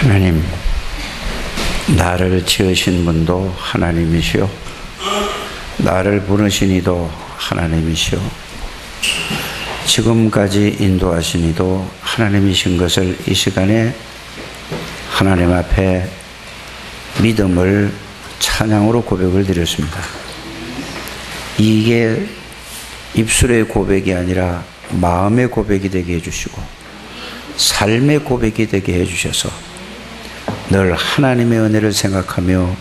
하나님, 나를 지으신 분도 하나님이시오, 나를 부르신 이도 하나님이시오, 지금까지 인도하신 이도 하나님이신 것을 이 시간에 하나님 앞에 믿음을 찬양으로 고백을 드렸습니다. 이게 입술의 고백이 아니라 마음의 고백이 되게 해주시고 삶의 고백이 되게 해주셔서 늘 하나님의 은혜를 생각하며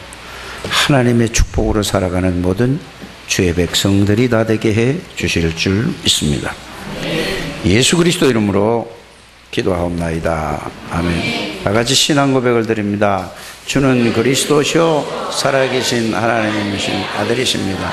하나님의 축복으로 살아가는 모든 주의 백성들이 다 되게 해 주실 줄 믿습니다. 예수 그리스도 이름으로 기도하옵나이다. 아멘. 다 같이 신앙 고백을 드립니다. 주는 그리스도시요 살아계신 하나님이신 아들이십니다.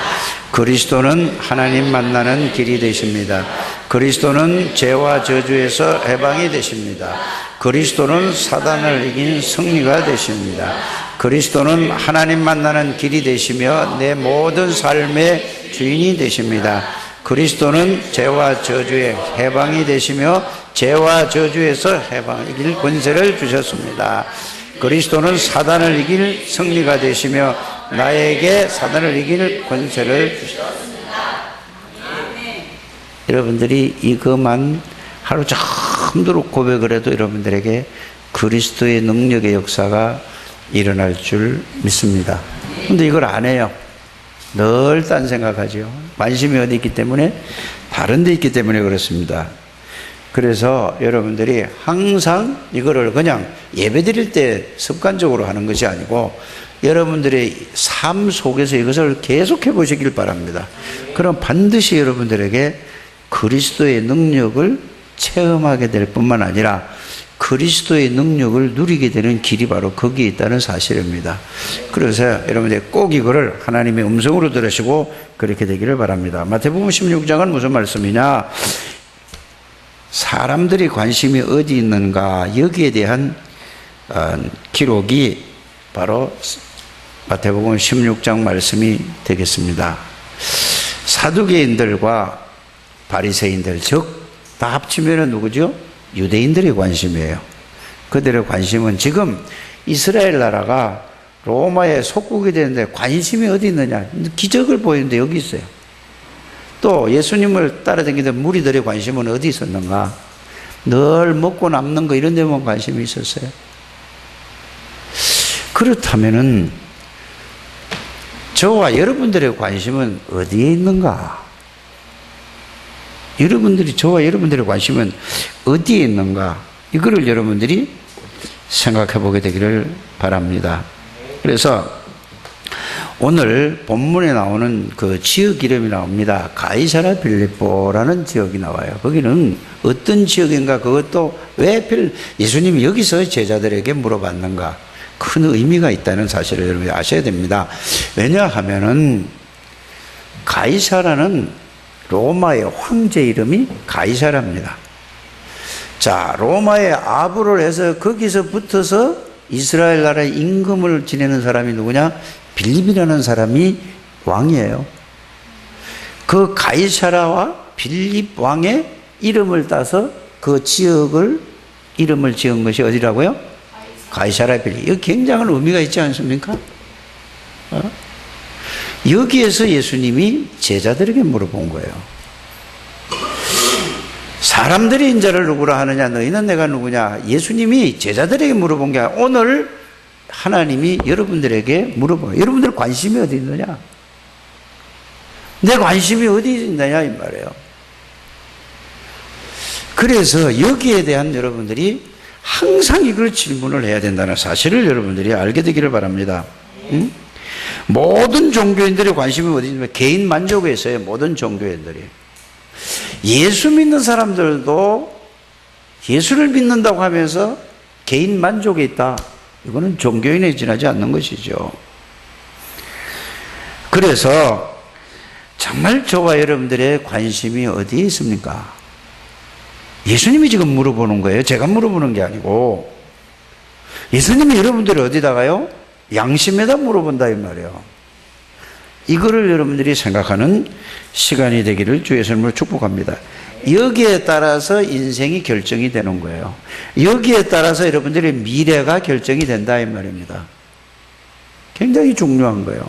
그리스도는 하나님 만나는 길이 되십니다. 그리스도는 죄와 저주에서 해방이 되십니다. 그리스도는 사단을 이긴 승리가 되십니다. 그리스도는 하나님 만나는 길이 되시며 내 모든 삶의 주인이 되십니다. 그리스도는 죄와 저주의 해방이 되시며 죄와 저주에서 이길 권세를 주셨습니다. 그리스도는 사단을 이길 승리가 되시며 나에게 사단을 이길 권세를 주셨습니다. 여러분들이 이것만 하루 종일 고백을 해도 여러분들에게 그리스도의 능력의 역사가 일어날 줄 믿습니다. 그런데 이걸 안 해요. 늘 딴 생각하죠. 관심이 어디 있기 때문에, 다른 데 있기 때문에 그렇습니다. 그래서 여러분들이 항상 이거를 그냥 예배 드릴 때 습관적으로 하는 것이 아니고 여러분들의 삶 속에서 이것을 계속해 보시길 바랍니다. 그럼 반드시 여러분들에게 그리스도의 능력을 체험하게 될 뿐만 아니라 그리스도의 능력을 누리게 되는 길이 바로 거기에 있다는 사실입니다. 그래서 여러분들이 꼭 이거를 하나님의 음성으로 들으시고 그렇게 되기를 바랍니다. 마태복음 16장은 무슨 말씀이냐? 사람들이 관심이 어디 있는가, 여기에 대한 기록이 바로 마태복음 16장 말씀이 되겠습니다. 사두개인들과 바리새인들, 즉 다 합치면 누구죠? 유대인들의 관심이에요. 그들의 관심은 지금 이스라엘 나라가 로마의 속국이 되는데 관심이 어디 있느냐? 기적을 보이는데 여기 있어요. 또 예수님을 따라다니던 무리들의 관심은 어디 있었는가? 늘 먹고 남는 거 이런 데만 관심이 있었어요. 그렇다면은 저와 여러분들의 관심은 어디에 있는가? 저와 여러분들의 관심은 어디에 있는가? 이거를 여러분들이 생각해 보게 되기를 바랍니다. 그래서 오늘 본문에 나오는 그 지역 이름이 나옵니다. 가이사랴 빌립보라는 지역이 나와요. 거기는 어떤 지역인가? 그것도 왜 예수님이 여기서 제자들에게 물어봤는가? 큰 의미가 있다는 사실을 여러분이 아셔야 됩니다. 왜냐하면은 가이사라는 로마의 황제 이름이 가이사라입니다. 자, 로마의 아부를 해서 거기서 붙어서 이스라엘 나라의 임금을 지내는 사람이 누구냐? 빌립이라는 사람이 왕이에요. 그 가이사라와 빌립 왕의 이름을 따서 그 지역을 이름을 지은 것이 어디라고요? 가이사랴 빌립. 여기 굉장한 의미가 있지 않습니까? 여기에서 예수님이 제자들에게 물어본 거예요. 사람들이 인자를 누구라 하느냐? 너희는 내가 누구냐? 예수님이 제자들에게 물어본 게 아니라 오늘 하나님이 여러분들에게 물어봐요. 여러분들 관심이 어디 있느냐? 내 관심이 어디 있느냐? 이 말이에요. 그래서 여기에 대한 여러분들이 항상 이걸 질문을 해야 된다는 사실을 여러분들이 알게 되기를 바랍니다. 응? 모든 종교인들의 관심이 어디 있냐면 개인 만족에 있어요. 모든 종교인들이. 예수 믿는 사람들도 예수를 믿는다고 하면서 개인 만족에 있다. 이거는 종교인에 지나지 않는 것이죠. 그래서 정말 저와 여러분들의 관심이 어디에 있습니까? 예수님이 지금 물어보는 거예요. 제가 물어보는 게 아니고 예수님이 여러분들이 어디다가요? 양심에다 물어본다 이 말이에요. 이거를 여러분들이 생각하는 시간이 되기를 주의 이름으로 축복합니다. 여기에 따라서 인생이 결정이 되는 거예요. 여기에 따라서 여러분들의 미래가 결정이 된다 이 말입니다. 굉장히 중요한 거예요.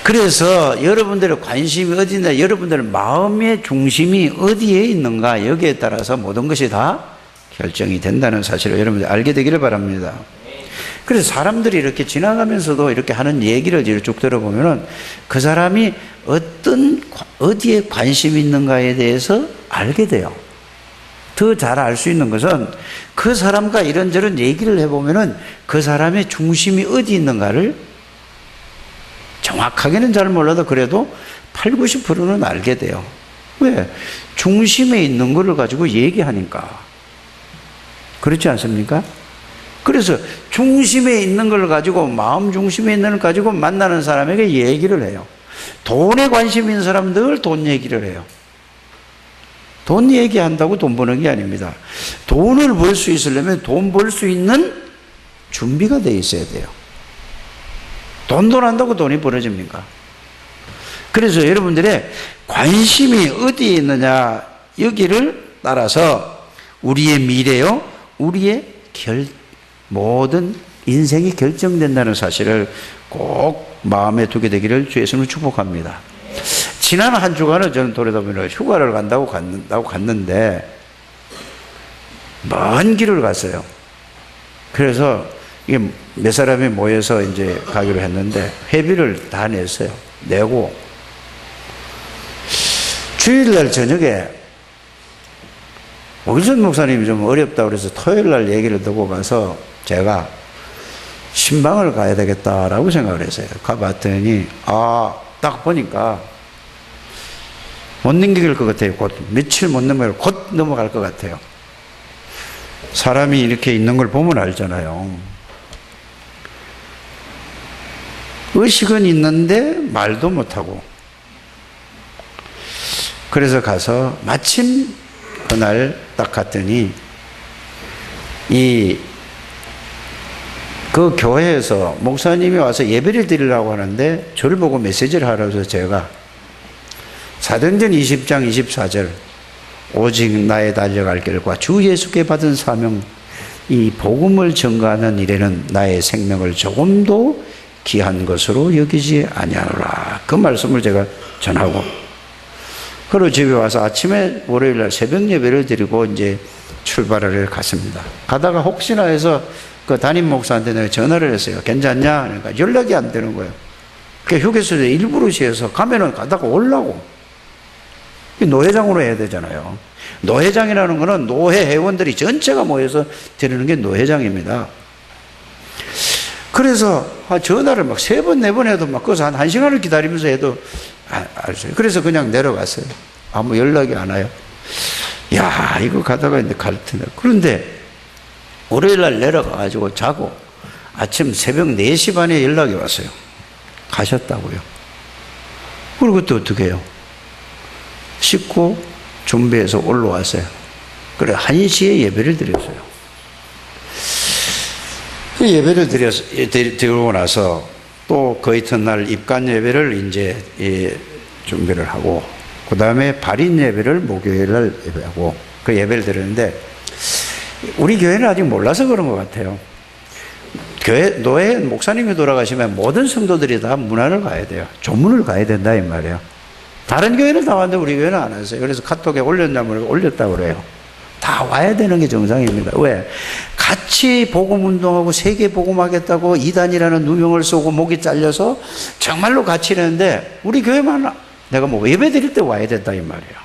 그래서 여러분들의 관심이 어디 있나, 여러분들의 마음의 중심이 어디에 있는가, 여기에 따라서 모든 것이 다 결정이 된다는 사실을 여러분들 알게 되기를 바랍니다. 그래서 사람들이 이렇게 지나가면서도 이렇게 하는 얘기를 쭉 들어보면은 그 사람이 어디에 관심이 있는가에 대해서 알게 돼요. 더 잘 알 수 있는 것은 그 사람과 이런저런 얘기를 해보면은 그 사람의 중심이 어디 있는가를 정확하게는 잘 몰라도 그래도 8, 90%는 알게 돼요. 왜? 중심에 있는 것을 가지고 얘기하니까. 그렇지 않습니까? 그래서 중심에 있는 걸 가지고, 마음 중심에 있는 걸 가지고 만나는 사람에게 얘기를 해요. 돈에 관심 있는 사람은 늘 돈 얘기를 해요. 돈 얘기한다고 돈 버는 게 아닙니다. 돈을 벌 수 있으려면 돈 벌 수 있는 준비가 돼 있어야 돼요. 돈 한다고 돈이 벌어집니까? 그래서 여러분들의 관심이 어디에 있느냐, 여기를 따라서 우리의 미래요, 우리의 모든 인생이 결정된다는 사실을 꼭 마음에 두게 되기를 주의 이름으로 축복합니다. 지난 한 주간은 저는 돌아다보면 휴가를 간다고 갔는데 먼 길을 갔어요. 그래서 이게 몇 사람이 모여서 이제 가기로 했는데 회비를 다 냈어요. 내고 주일날 저녁에 오기선 목사님이 좀 어렵다고 그래서 토요일날 얘기를 듣고 가서 제가 신방을 가야 되겠다라고 생각을 했어요. 가봤더니 딱 보니까 못 넘길 것 같아요. 곧 며칠 못 넘어갈, 곧 넘어갈 것 같아요. 사람이 이렇게 있는 걸 보면 알잖아요. 의식은 있는데 말도 못하고. 그래서 가서 마침 그날 딱 갔더니 그 교회에서 목사님이 와서 예배를 드리려고 하는데 저를 보고 메시지를 하라고 해서 제가 사도행전 20장 24절 오직 나의 달려갈 길과 주 예수께 받은 사명, 이 복음을 전가하는 일에는 나의 생명을 조금도 귀한 것으로 여기지 아니하노라. 그 말씀을 제가 전하고, 그리고 집에 와서 아침에 월요일날 새벽 예배를 드리고 이제 출발을 갔습니다. 가다가 혹시나 해서 그 담임 목사한테 내가 전화를 했어요. 괜찮냐? 그러니까 연락이 안 되는 거예요. 그 휴게소에 일부러 시에서 가면은 가다가 오려고. 노회장으로 해야 되잖아요. 노회장이라는 거는 노회 회원들이 전체가 모여서 드리는 게 노회장입니다. 그래서 전화를 막 3번, 4번 해도 막 그래서 한 1시간을 기다리면서 해도 알았어요. 그래서 그냥 내려갔어요. 아무 연락이 안 와요. 야, 이거 가다가 이제 갈 텐데. 그런데 월요일날 내려가가지고 자고 아침 새벽 4시 반에 연락이 왔어요. 가셨다고요. 그리고 또 어떻게 해요? 씻고 준비해서 올라왔어요. 그래 1시에 예배를 드렸어요. 그 예배를 드리고 나서 또 그 이튿날 입간 예배를 이제 준비를 하고, 그 다음에 발인 예배를 목요일날 예배하고, 그 예배를 드렸는데 우리 교회는 아직 몰라서 그런 것 같아요. 노예 목사님이 돌아가시면 모든 성도들이 다 문안을 가야 돼요. 조문을 가야 된다 이 말이에요. 다른 교회는 다 왔는데 우리 교회는 안 왔어요. 그래서 카톡에 올렸냐면 올렸다고 그래요. 다 와야 되는 게 정상입니다. 왜? 같이 복음운동하고 세계 복음하겠다고 이단이라는 누명을 쏘고 목이 잘려서 정말로 같이 이랬는데 우리 교회만 내가 뭐 예배 드릴 때 와야 된다 이 말이에요.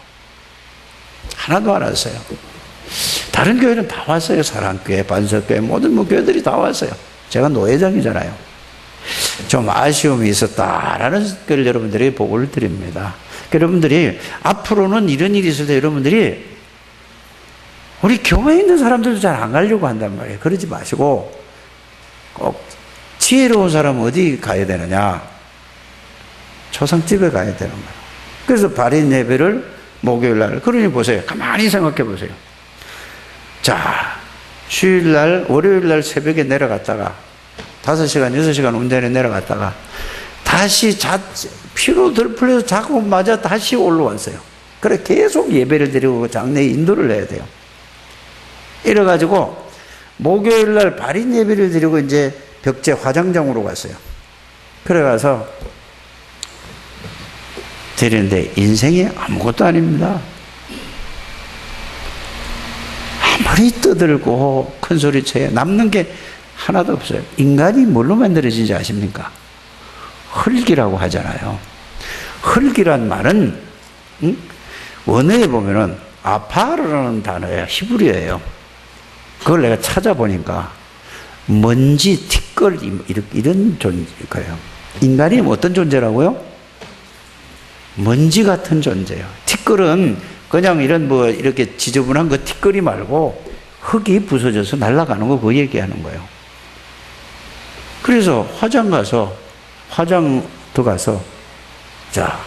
하나도 안 왔어요. 다른 교회는 다 왔어요. 사랑교회, 반석교회, 모든 교회들이 다 왔어요. 제가 노회장이잖아요. 좀 아쉬움이 있었다라는 걸 여러분들이 보고를 드립니다. 여러분들이 앞으로는 이런 일이 있을 때 여러분들이 우리 교회에 있는 사람들도 잘 안 가려고 한단 말이에요. 그러지 마시고 꼭 지혜로운 사람은 어디 가야 되느냐? 초상집에 가야 되는 거예요. 그래서 발인 예배를 목요일날, 그러니 보세요. 가만히 생각해 보세요. 자, 주일날, 월요일날 새벽에 내려갔다가 5시간, 6시간 운전에 내려갔다가 다시 피로 덜 풀려서 자꾸 맞아 다시 올라왔어요. 그래 계속 예배를 드리고 장례에 인도를 해야 돼요. 이래가지고 목요일 날 발인 예배를 드리고 이제 벽제 화장장으로 갔어요. 그래 가서 드리는데 인생이 아무것도 아닙니다. 아무리 떠들고 큰 소리 쳐야 남는 게 하나도 없어요. 인간이 뭘로 만들어진지 아십니까? 흙이라고 하잖아요. 흙이란 말은 원어에 보면은 아파르라는 단어예요. 히브리어예요. 그걸 내가 찾아보니까 먼지, 티끌 이런 존재예요. 인간이 어떤 존재라고요? 먼지 같은 존재예요. 티끌은 그냥 이런 이렇게 지저분한 거 티끌이 말고 흙이 부서져서 날아가는 거 그거 얘기하는 거예요. 그래서 화장 들어가서 자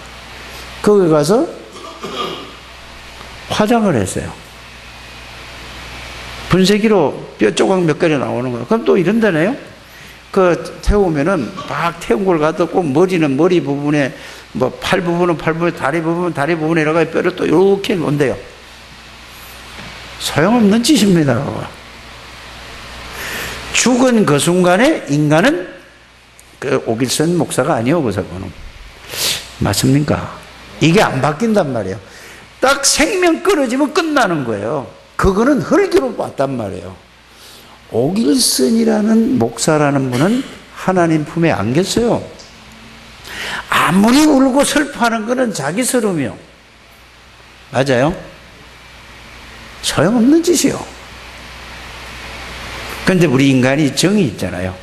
거기 가서 화장을 했어요. 분쇄기로 뼈 조각 몇 개를 나오는 거예요. 그럼 또 이런다네요. 태우면은 막 태운 걸 갖다 꼭 머리는 머리 부분에 팔 부분은 팔 부분에 다리 부분에 이렇게 뼈를 또 이렇게 놓는데요. 소용없는 짓입니다. 죽은 그 순간에 인간은 오길선 목사가 아니요, 그 사건은. 맞습니까? 이게 안 바뀐단 말이에요. 딱 생명 끊어지면 끝나는 거예요. 그거는 흙으로 봤단 말이에요. 오길선이라는 목사라는 분은 하나님 품에 안겼어요. 아무리 울고 슬퍼하는 거는 자기 서름이요. 맞아요? 소용없는 짓이요. 그런데 우리 인간이 정이 있잖아요.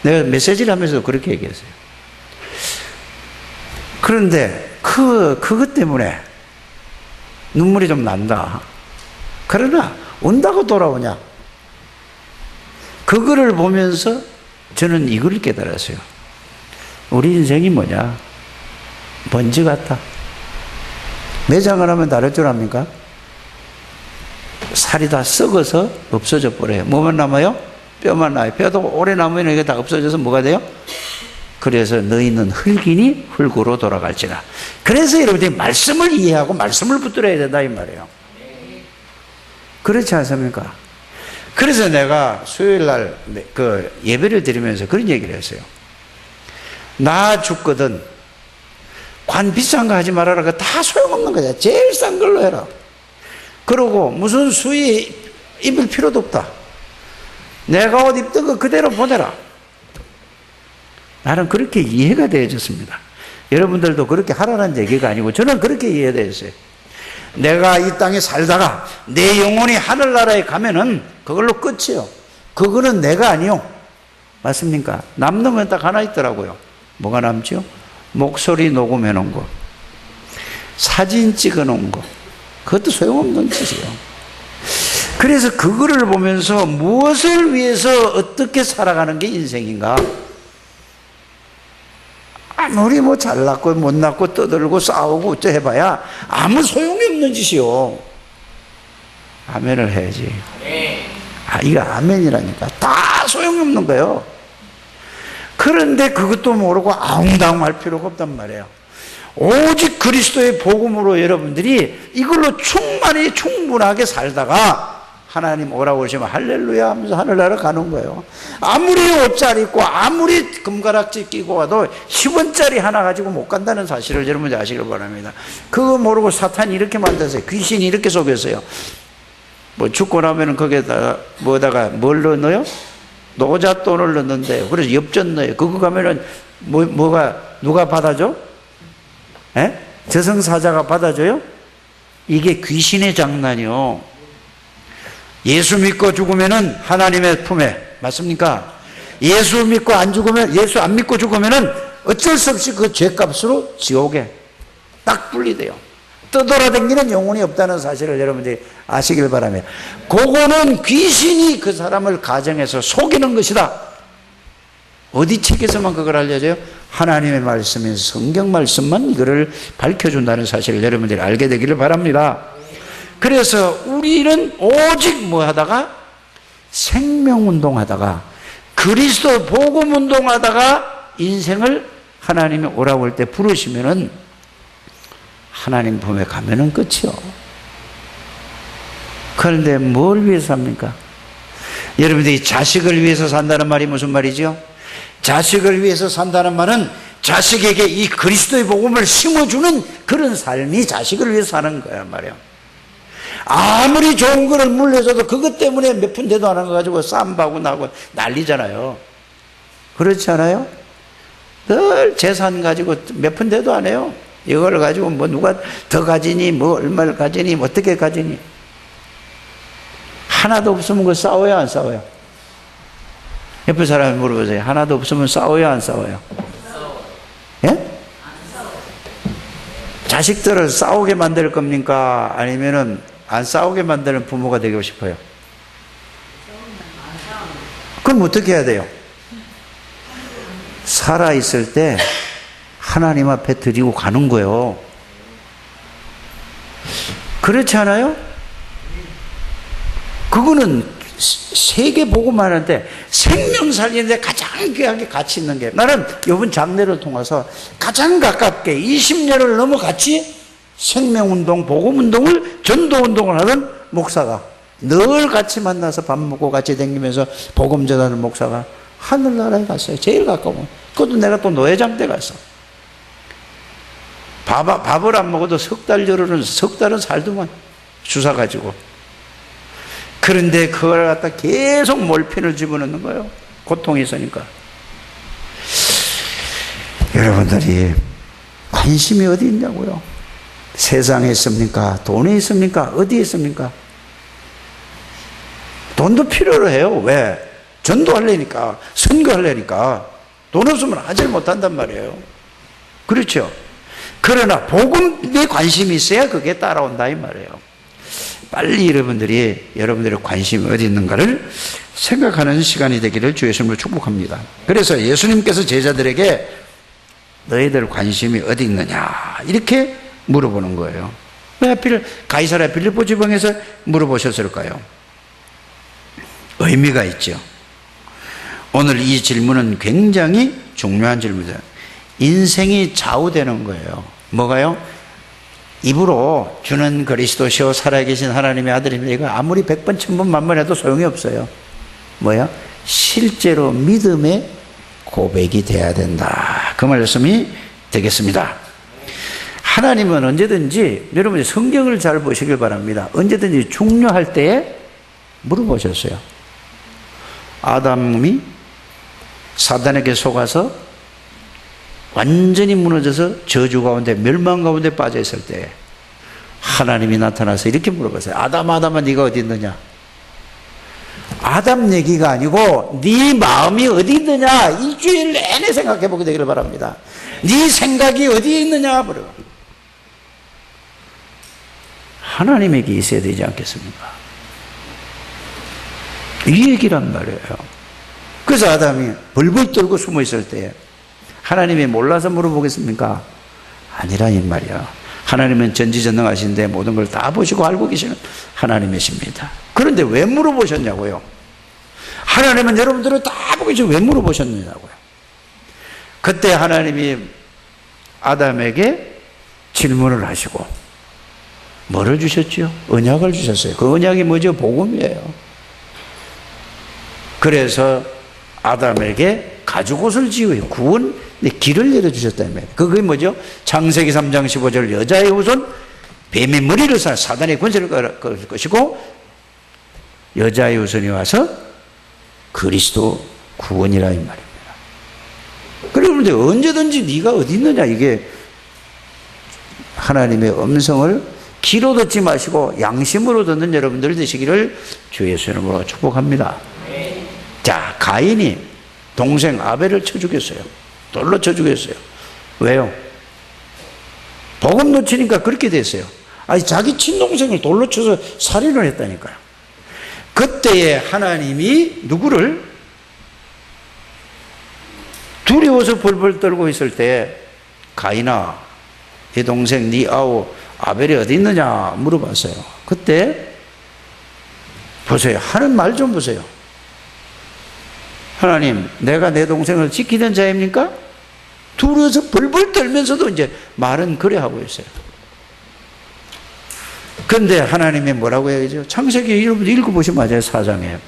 내가 메시지를 하면서도 그렇게 얘기했어요. 그런데 그것 때문에 눈물이 좀 난다. 그러나 온다고 돌아오냐? 그거를 보면서 저는 이걸 깨달았어요. 우리 인생이 뭐냐? 먼지 같다. 매장을 하면 다를 줄 압니까? 살이 다 썩어서 없어져 버려요. 뭐만 남아요? 뼈만 남아요. 뼈도 오래 남으면 이게 다 없어져서 뭐가 돼요? 그래서 너희는 흙이니 흙으로 돌아갈지라. 그래서 여러분들이 말씀을 이해하고 말씀을 붙들어야 된다 이 말이에요. 그렇지 않습니까? 그래서 내가 수요일 날 예배를 드리면서 그런 얘기를 했어요. 나 죽거든 관 비싼 거 하지 말아라. 다 소용없는 거야. 제일 싼 걸로 해라. 그러고 무슨 수위 입을 필요도 없다. 내가 옷 입던 거 그대로 보내라. 나는 그렇게 이해가 되어졌습니다. 여러분들도 그렇게 하라는 얘기가 아니고 저는 그렇게 이해되었어요. 내가 이 땅에 살다가 내 영혼이 하늘나라에 가면은 그걸로 끝이에요. 그거는 내가 아니요. 맞습니까? 남는 건 딱 하나 있더라고요. 뭐가 남죠? 목소리 녹음해 놓은 거, 사진 찍어 놓은 거. 그것도 소용없는 짓이에요. 그래서 그거를 보면서 무엇을 위해서 어떻게 살아가는 게 인생인가? 아무리 잘났고 못났고 떠들고 싸우고 어쩌 해봐야 아무 소용이 없는 짓이요. 아멘을 해야지. 이거 아멘이라니까. 다 소용이 없는 거예요. 그런데 그것도 모르고 아웅다웅할 필요가 없단 말이에요. 오직 그리스도의 복음으로 여러분들이 이걸로 충분하게 살다가 하나님 오라고 그러시면 할렐루야 하면서 하늘나라 가는 거예요. 아무리 옷잘 입고 아무리 금가락지 끼고 와도 10원짜리 하나 가지고 못 간다는 사실을 여러분들 아시길 바랍니다. 그거 모르고 사탄이 이렇게 만들었어요. 귀신이 이렇게 속였어요. 죽고 나면은 거기에다가 뭘 넣어요? 노잣돈을 넣는데요. 그래서 엽전 넣어요. 그거 가면은 누가 받아줘? 저승사자가 받아줘요? 이게 귀신의 장난이요. 예수 믿고 죽으면은 하나님의 품에, 맞습니까? 예수 믿고 예수 안 믿고 죽으면은 어쩔 수 없이 그 죄값으로 지옥에 딱 분리돼요. 떠돌아다니는 영혼이 없다는 사실을 여러분들이 아시길 바랍니다. 그거는 귀신이 그 사람을 가정해서 속이는 것이다. 어디 책에서만 그걸 알려줘요? 하나님의 말씀인 성경 말씀만 이거를 밝혀준다는 사실을 여러분들이 알게 되기를 바랍니다. 그래서 우리는 오직 하다가 생명운동하다가 그리스도 복음운동하다가 인생을 하나님이 오라고 할 때 부르시면은 하나님 품에 가면은 끝이요. 그런데 뭘 위해서 삽니까? 여러분들이 자식을 위해서 산다는 말이 무슨 말이죠? 자식을 위해서 산다는 말은 자식에게 이 그리스도의 복음을 심어주는 그런 삶이 자식을 위해서 사는 거야 말이야. 아무리 좋은 거를 물려줘도 그것 때문에 몇 푼 대도 안 한 거 가지고 쌈바고 나고 난리잖아요. 그렇지 않아요? 늘 재산 가지고 몇 푼 대도 안 해요. 이걸 가지고 뭐 누가 더 가지니 뭐 얼마를 가지니 뭐 어떻게 가지니. 하나도 없으면 그 싸워요 안 싸워요? 옆에 사람이 물어보세요. 하나도 없으면 싸워요 안 싸워요? 예? 자식들을 싸우게 만들 겁니까? 아니면은 안 싸우게 만드는 부모가 되고 싶어요? 그럼 어떻게 해야 돼요? 살아있을 때 하나님 앞에 드리고 가는 거예요. 그렇지 않아요? 그거는 세계 복음만 하는데 생명 살리는데 가장 귀하게 가치 있는 게, 나는 이번 장례를 통해서 가장 가깝게 20년을 넘어 같이 생명운동, 복음운동을, 전도운동을 하던 목사가, 늘 같이 만나서 밥 먹고 같이 다니면서 복음 전하는 목사가 하늘나라에 갔어요. 제일 가까운. 그것도 내가 또 노회장 때 갔어. 밥을 안 먹어도 석 달은 살더만 주사 가지고. 그런데 그걸 갖다 계속 몰핀을 집어넣는 거예요. 고통이 있으니까. 여러분들이 관심이 어디 있냐고요? 세상에 있습니까? 돈에 있습니까? 어디에 있습니까? 돈도 필요로 해요. 왜? 전도하려니까, 선교하려니까. 돈 없으면 하질 못한단 말이에요. 그렇죠? 그러나 복음에 관심이 있어야 그게 따라온다 이 말이에요. 빨리 여러분들의 관심이 어디 있는가를 생각하는 시간이 되기를 주 예수님을 축복합니다. 그래서 예수님께서 제자들에게 너희들 관심이 어디 있느냐 이렇게 물어보는 거예요. 왜 하필 가이사랴 빌립보 지방에서 물어보셨을까요? 의미가 있죠. 오늘 이 질문은 굉장히 중요한 질문이에요. 인생이 좌우되는 거예요. 뭐가요? 입으로 주는 그리스도시요 살아계신 하나님의 아들입니다. 이거 아무리 100번, 1000번, 만번 해도 소용이 없어요. 뭐야? 실제로 믿음의 고백이 돼야 된다. 그 말씀이 되겠습니다. 하나님은 언제든지, 여러분이 성경을 잘 보시길 바랍니다. 언제든지 중요할 때에 물어보셨어요. 아담이 사단에게 속아서 완전히 무너져서 저주 가운데 멸망 가운데 빠져 있을 때 하나님이 나타나서 이렇게 물어봤어요. 아담아 네가 어디 있느냐? 아담 얘기가 아니고 네 마음이 어디 있느냐? 일주일 내내 생각해 보게 되기를 바랍니다. 네 생각이 어디에 있느냐? 물어. 하나님에게 있어야 되지 않겠습니까? 이 얘기란 말이에요. 그래서 아담이 벌벌 떨고 숨어 있을 때 하나님이 몰라서 물어보겠습니까? 아니라는 말이야. 하나님은 전지전능하신데 모든 걸 다 보시고 알고 계시는 하나님이십니다. 그런데 왜 물어보셨냐고요? 하나님은 여러분들을 다 보고 계시고 왜 물어보셨느냐고요? 그때 하나님이 아담에게 질문을 하시고 뭐를 주셨죠? 언약을 주셨어요. 그 언약이 뭐죠? 복음이에요. 그래서 아담에게 가죽옷을 지어요. 구원 길을 열어주셨다는 그게 뭐죠? 창세기 3장 15절 여자의 후손 뱀의 머리를 사단의 권세를 걸 것이고 여자의 후손이 와서 그리스도 구원이라 이 말입니다. 그런데 언제든지 네가 어디 있느냐, 이게 하나님의 음성을 귀로 듣지 마시고 양심으로 듣는 여러분들 되시기를 주 예수의 이름으로 축복합니다. 자, 가인이 동생 아벨을 쳐 죽였어요. 돌로 쳐 죽였어요. 왜요? 복음 놓치니까 그렇게 됐어요. 아니, 자기 친동생을 돌로 쳐서 살인을 했다니까요. 그때에 하나님이 누구를 두려워서 벌벌 떨고 있을 때 가인아, 네 동생 네 아우 아벨이 어디 있느냐 물어봤어요. 그때 보세요. 하는 말 좀 보세요. 하나님, 내가 내 동생을 지키던 자입니까? 두려워서 벌벌 떨면서도 이제 말은 그래 하고 있어요. 그런데 하나님이 뭐라고 해야죠? 창세기 여러분들 읽어보시면 맞아요. 4장에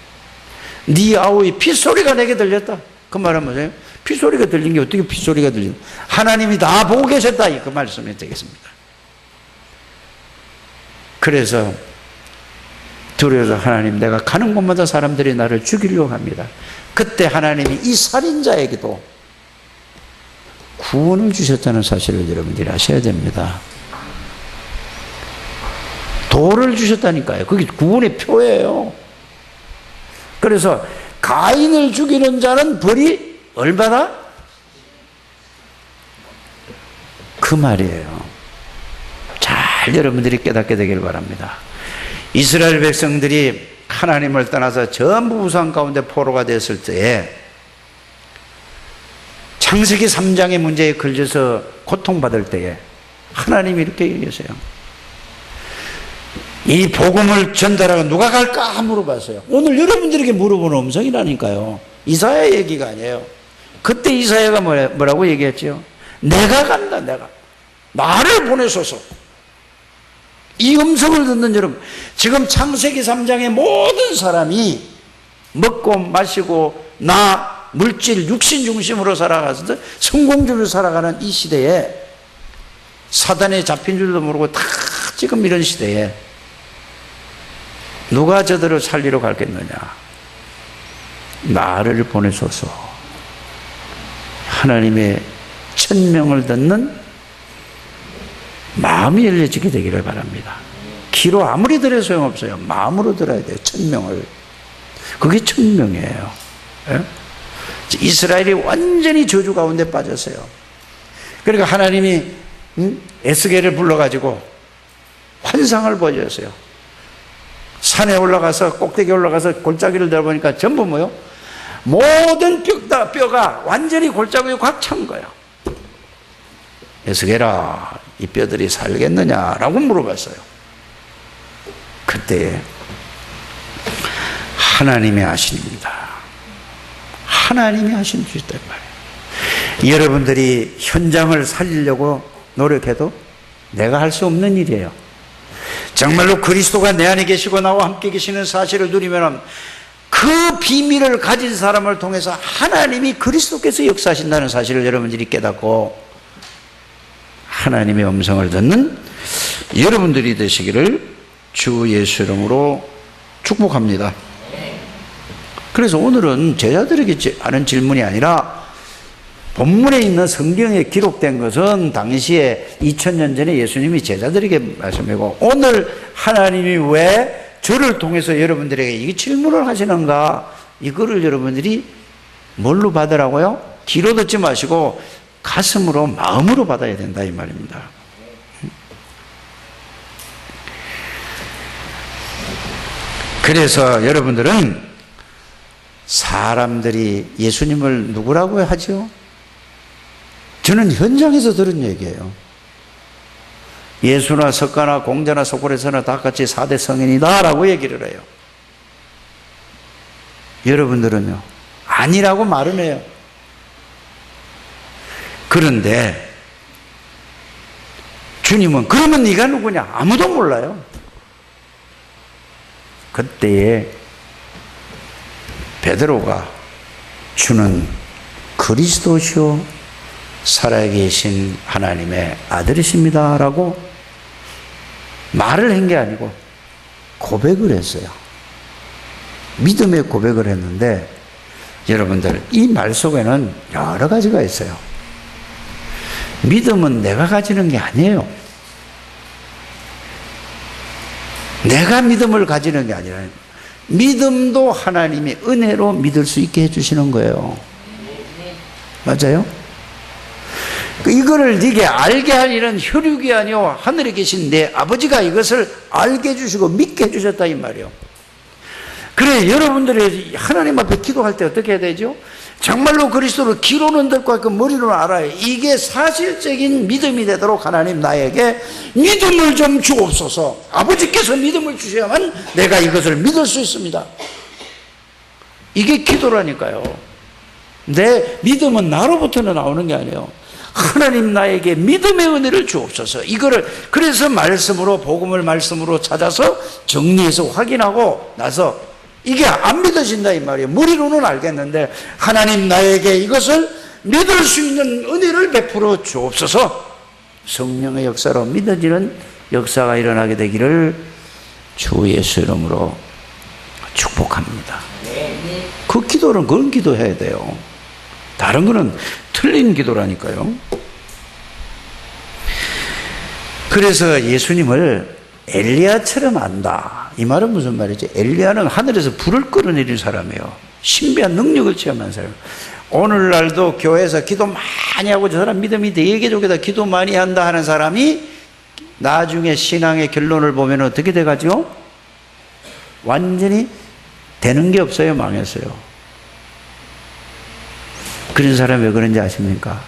네 아우의 핏소리가 내게 들렸다. 그 말은 뭐예요? 핏소리가 들린 게 어떻게 핏소리가 들린? 하나님이 다 보고 계셨다. 그 말씀이 되겠습니다. 그래서 두려워서 하나님, 내가 가는 곳마다 사람들이 나를 죽이려고 합니다. 그때 하나님이 이 살인자에게도 구원을 주셨다는 사실을 여러분들이 아셔야 됩니다. 도를 주셨다니까요. 그게 구원의 표예요. 그래서 가인을 죽이는 자는 벌이 얼마나? 그 말이에요. 잘 여러분들이 깨닫게 되길 바랍니다. 이스라엘 백성들이 하나님을 떠나서 전부 우상 가운데 포로가 됐을 때에 창세기 3장의 문제에 걸려서 고통받을 때에 하나님이 이렇게 얘기했어요. 이 복음을 전달하고 누가 갈까 물어봤어요. 오늘 여러분들에게 물어보는 음성이라니까요. 이사야 얘기가 아니에요. 그때 이사야가 뭐라고 얘기했죠? 내가 간다. 내가 나를 보내소서. 이 음성을 듣는 여러분, 지금 창세기 3장의 모든 사람이 먹고 마시고 나 물질 육신 중심으로 살아가서 성공주로 살아가는 이 시대에 사단에 잡힌 줄도 모르고 다 지금 이런 시대에 누가 저들을 살리러 갔겠느냐? 나를 보내소서. 하나님의 천명을 듣는 마음이 열려지게 되기를 바랍니다. 귀로 아무리 들어야 소용없어요. 마음으로 들어야 돼요. 천명을. 그게 천명이에요. 예? 이스라엘이 완전히 저주 가운데 빠졌어요. 그러니까 하나님이 에스겔을 불러가지고 환상을 보여줬어요. 산에 올라가서 꼭대기에 올라가서 골짜기를 들어보니까 전부 뭐요? 모든 뼈가 완전히 골짜기에 꽉 찬 거예요. 에스겔아, 이 뼈들이 살겠느냐라고 물어봤어요. 그때 하나님이 하십니다. 하나님이 하신 수 있단 말이에요. 여러분들이 현장을 살리려고 노력해도 내가 할 수 없는 일이에요. 정말로 그리스도가 내 안에 계시고 나와 함께 계시는 사실을 누리면 그 비밀을 가진 사람을 통해서 하나님이 그리스도께서 역사하신다는 사실을 여러분들이 깨닫고 하나님의 음성을 듣는 여러분들이 되시기를 주 예수 이름으로 축복합니다. 그래서 오늘은 제자들에게 하는 질문이 아니라 본문에 있는 성경에 기록된 것은 당시에 2000년 전에 예수님이 제자들에게 말씀하고, 오늘 하나님이 왜 저를 통해서 여러분들에게 이 질문을 하시는가, 이거를 여러분들이 뭘로 받으라고요? 귀로 듣지 마시고 가슴으로, 마음으로 받아야 된다 이 말입니다. 그래서 여러분들은 사람들이 예수님을 누구라고 하죠? 저는 현장에서 들은 얘기예요. 예수나 석가나 공자나 소크라테스나 다 같이 4대 성인이다 라고 얘기를 해요. 여러분들은요? 아니라고 말은 해요. 그런데 주님은 그러면 네가 누구냐? 아무도 몰라요. 그때에 베드로가 주는 그리스도시요 살아계신 하나님의 아들이십니다 라고 말을 한 게 아니고 고백을 했어요. 믿음의 고백을 했는데, 여러분들 이 말 속에는 여러 가지가 있어요. 믿음은 내가 가지는 게 아니에요. 내가 믿음을 가지는 게 아니라 믿음도 하나님이 은혜로 믿을 수 있게 해주시는 거예요. 맞아요? 이거를 네게 알게 할 일은 혈육이 아니오 하늘에 계신 내 아버지가 이것을 알게 해주시고 믿게 해주셨다 이 말이에요. 그래, 여러분들이 하나님 앞에 기도할 때 어떻게 해야 되죠? 정말로 그리스도를 귀로는 듣고 그 머리로는 알아요. 이게 사실적인 믿음이 되도록 하나님 나에게 믿음을 좀 주옵소서. 아버지께서 믿음을 주셔야만 내가 이것을 믿을 수 있습니다. 이게 기도라니까요. 내 믿음은 나로부터는 나오는 게 아니에요. 하나님 나에게 믿음의 은혜를 주옵소서. 이거를 그래서 말씀으로, 복음을 말씀으로 찾아서 정리해서 확인하고 나서 이게 안 믿어진다 이 말이에요. 머리로는 알겠는데 하나님 나에게 이것을 믿을 수 있는 은혜를 베풀어 주옵소서. 성령의 역사로 믿어지는 역사가 일어나게 되기를 주 예수 이름으로 축복합니다. 그 기도는 그런 기도해야 돼요. 다른 거는 틀린 기도라니까요. 그래서 예수님을 엘리야처럼 안다. 이 말은 무슨 말이지? 엘리야는 하늘에서 불을 끌어내린 사람이에요. 신비한 능력을 체험한 사람. 오늘날도 교회에서 기도 많이 하고 저 사람 믿음이 되게 좋겠다, 기도 많이 한다 하는 사람이 나중에 신앙의 결론을 보면 어떻게 돼가지고 완전히 되는 게 없어요. 망했어요. 그런 사람이 왜 그런지 아십니까?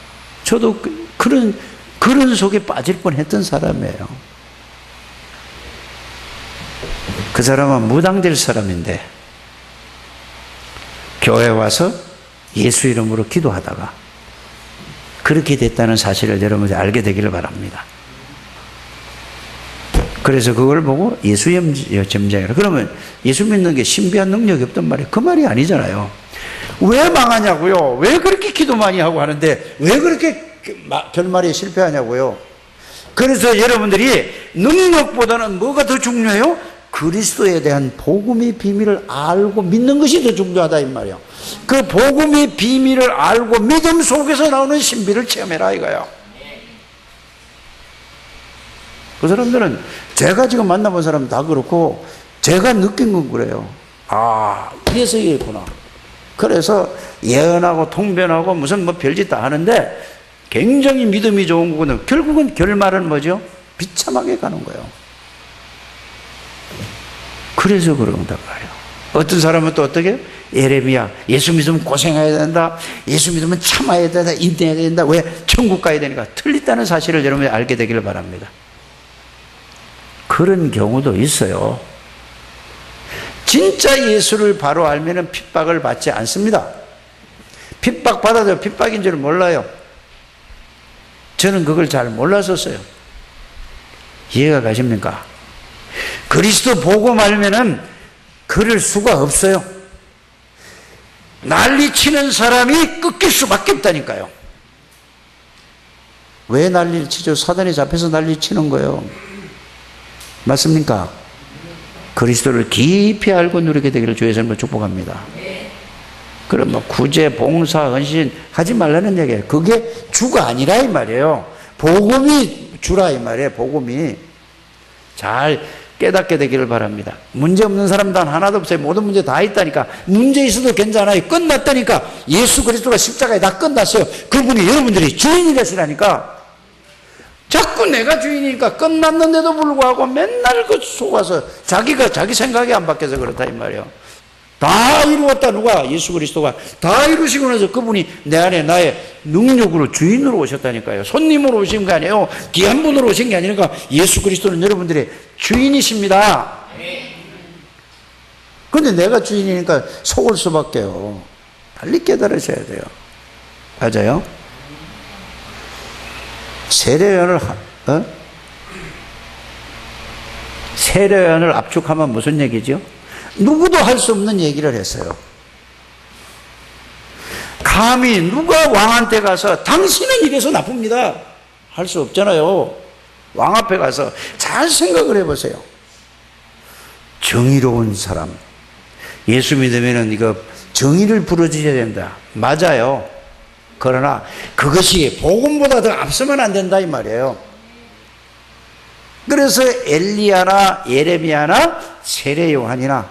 저도 그런 속에 빠질 뻔했던 사람이에요. 그 사람은 무당될 사람인데 교회 와서 예수 이름으로 기도하다가 그렇게 됐다는 사실을 여러분이 알게 되기를 바랍니다. 그래서 그걸 보고 예수 점쟁이라. 그러면 예수 믿는 게 신비한 능력이 없단 말이에요. 그 말이 아니잖아요. 왜 망하냐고요? 왜 그렇게 기도 많이 하고 하는데 왜 그렇게 결말에 실패하냐고요? 그래서 여러분들이 능력보다는 뭐가 더 중요해요? 그리스도에 대한 복음의 비밀을 알고 믿는 것이 더 중요하다 이 말이에요. 그 복음의 비밀을 알고 믿음 속에서 나오는 신비를 체험해라 이거예요. 그 사람들은 제가 지금 만나본 사람 다 그렇고 제가 느낀 건 그래요. 아, 이래서 이랬구나. 그래서 예언하고 통변하고 무슨 뭐 별짓 다 하는데 굉장히 믿음이 좋은 거거든요. 결국은 결말은 뭐죠? 비참하게 가는 거예요. 그래서 그런다 말이에요. 어떤 사람은 또 어떻게? 예레미야, 예수 믿으면 고생해야 된다, 예수 믿으면 참아야 된다, 인내해야 된다, 왜? 천국 가야 되니까. 틀렸다는 사실을 여러분이 알게 되기를 바랍니다. 그런 경우도 있어요. 진짜 예수를 바로 알면 핍박을 받지 않습니다. 핍박받아도 핍박인 줄 몰라요. 저는 그걸 잘 몰랐었어요. 이해가 가십니까? 그리스도 보고 말면은 그럴 수가 없어요. 난리치는 사람이 꺾일 수밖에 없다니까요. 왜 난리를 치죠? 사단이 잡혀서 난리치는 거예요. 맞습니까? 그리스도를 깊이 알고 누리게 되기를 주의 이름으로 축복합니다. 그럼 뭐 구제, 봉사, 헌신 하지 말라는 얘기예요. 그게 주가 아니라 이 말이에요. 복음이 주라 이 말이에요. 복음이. 잘 깨닫게 되기를 바랍니다. 문제 없는 사람 단 하나도 없어요. 모든 문제 다 있다니까. 문제 있어도 괜찮아요. 끝났다니까. 예수 그리스도가 십자가에 다 끝났어요. 그분이 여러분들이 주인이 되시라니까. 자꾸 내가 주인이니까 끝났는데도 불구하고 맨날 그 속아서 자기가 자기 생각이 안 바뀌어서 그렇다 이 말이에요. 다 이루었다. 누가? 예수 그리스도가 다 이루시고 나서 그분이 내 안에 나의 능력으로 주인으로 오셨다니까요. 손님으로 오신 게 아니에요. 귀한 분으로 오신 게 아니니까 예수 그리스도는 여러분들의 주인이십니다. 그런데 내가 주인이니까 속을 수밖에요. 빨리 깨달으셔야 돼요. 맞아요? 세례요한을 압축하면 무슨 얘기죠? 누구도 할 수 없는 얘기를 했어요. 감히 누가 왕한테 가서 당신은 이래서 나쁩니다 할 수 없잖아요. 왕 앞에 가서 잘 생각을 해보세요. 정의로운 사람, 예수 믿으면 이거 정의를 부러지셔야 된다. 맞아요. 그러나 그것이 복음보다 더 앞서면 안 된다 이 말이에요. 그래서 엘리야나 예레미야나 세례 요한이나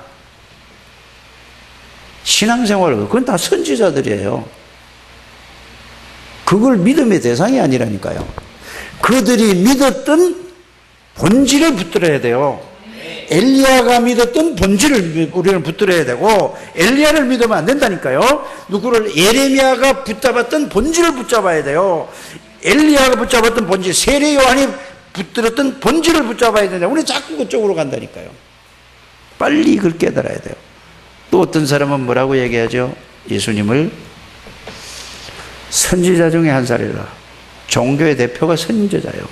신앙생활을, 그건 다 선지자들이에요. 그걸 믿음의 대상이 아니라니까요. 그들이 믿었던 본질을 붙들어야 돼요. 엘리야가 믿었던 본질을 우리는 붙들어야 되고, 엘리야를 믿으면 안 된다니까요. 누구를? 예레미야가 붙잡았던 본질을 붙잡아야 돼요. 엘리야가 붙잡았던 본질, 세례 요한이 붙들었던 본질을 붙잡아야 된다. 우리 자꾸 그쪽으로 간다니까요. 빨리 이걸 깨달아야 돼요. 또 어떤 사람은 뭐라고 얘기하죠? 예수님을 선지자 중에 한 사람이다, 종교의 대표가 선지자예요.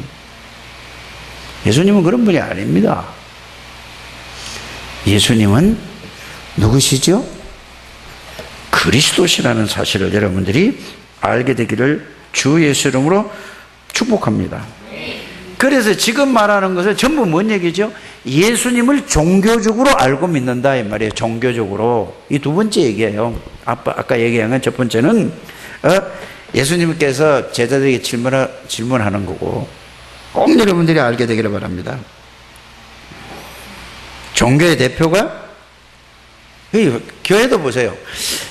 예수님은 그런 분이 아닙니다. 예수님은 누구시죠? 그리스도시라는 사실을 여러분들이 알게 되기를 주 예수 이름으로 축복합니다. 그래서 지금 말하는 것은 전부 뭔 얘기죠? 예수님을 종교적으로 알고 믿는다 이 말이에요. 종교적으로. 이 두 번째 얘기예요. 아까 얘기한 건 첫 번째는 예수님께서 제자들에게 질문하는 거고, 꼭 여러분들이 알게 되기를 바랍니다. 종교의 대표가, 교회도 보세요.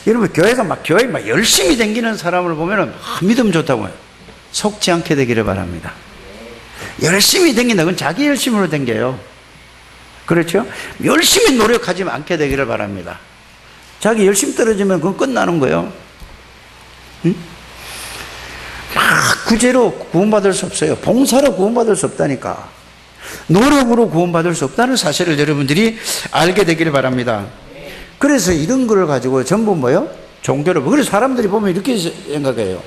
여러분, 교회 막 열심히 다니는 사람을 보면 믿음 좋다고 해요. 속지 않게 되기를 바랍니다. 열심히 다닌다. 그건 자기 열심으로 다녀요. 그렇죠? 열심히 노력하지 않게 되기를 바랍니다. 자기 열심 떨어지면 그건 끝나는 거예요. 응? 막 구제로 구원받을 수 없어요. 봉사로 구원받을 수 없다니까. 노력으로 구원받을 수 없다는 사실을 여러분들이 알게 되기를 바랍니다. 그래서 이런 걸 가지고 전부 뭐요? 종교를. 그래서 사람들이 보면 이렇게 생각해요.